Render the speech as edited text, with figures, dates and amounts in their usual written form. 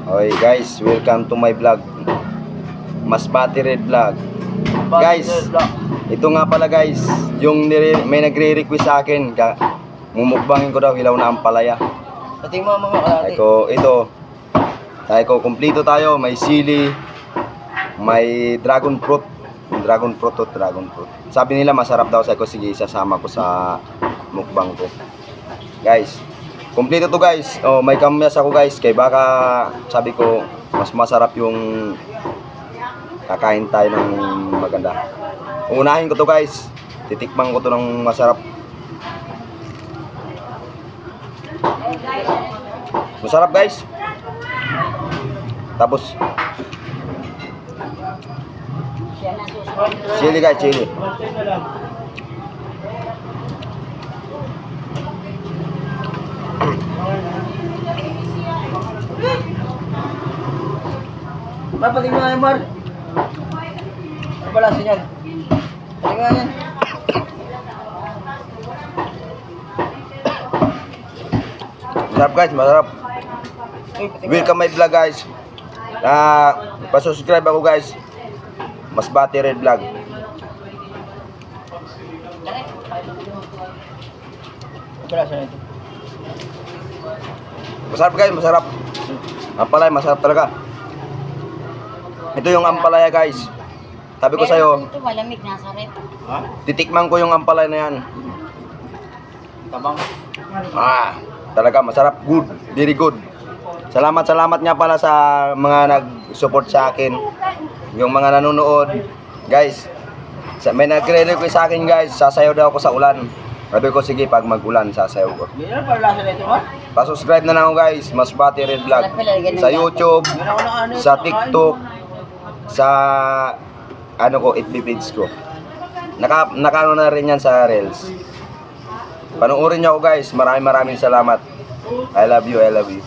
Okay guys, welcome to my vlog. Masbate Red Vlog. Guys, ito nga pala guys, yung may nagre-request sa akin, mumukbangin ko daw hilaw na ampalaya. Ating mga kalati. Ito. Kumpleto tayo, may sili, may dragon fruit. Dragon fruit. Sabi nila masarap daw, sabi ko sige, isasama ko sa mukbang ko. Guys, kumpleto to guys. Oh, may kamyas ako guys, kay baka sabi ko mas masarap yung kakain tayo ng maganda. Unahin ko to guys. Titikman ko to ng masarap. Masarap guys. Tapos chili guys, chili. Papating mo nga yan, Mar. Ano pala sinyal? Pating nga yan. Masarap guys, masarap. Welcome my vlog guys. Pa-subscribe ako guys. Masbate Red Vlog. Ano pala siya ito? Masarap guys, masarap. Ampalaya, masarap talaga. Ito yung ampalaya guys. Sabi ko sa'yo, Ito malamig nasa rep. Ha? titikman ko yung ampalaya na yan. Tabang. Talaga masarap, good, very good. Salamat nga pala sa mga nag-support sa akin. Yung mga nanonood. Guys, may nagre-request sa akin guys, sasayaw daw ako sa ulan. Sabi ko sige, pag mag-ulan sasayaw ko. Ano pala siya ito, Mar? Pa-subscribe na lang ako guys, Masbate Red Vlog. Sa YouTube, sa TikTok, sa FB page ko. Nakaano na rin yan sa Reels. Panoorin niyo ako guys. Maraming salamat. I love you. Love you.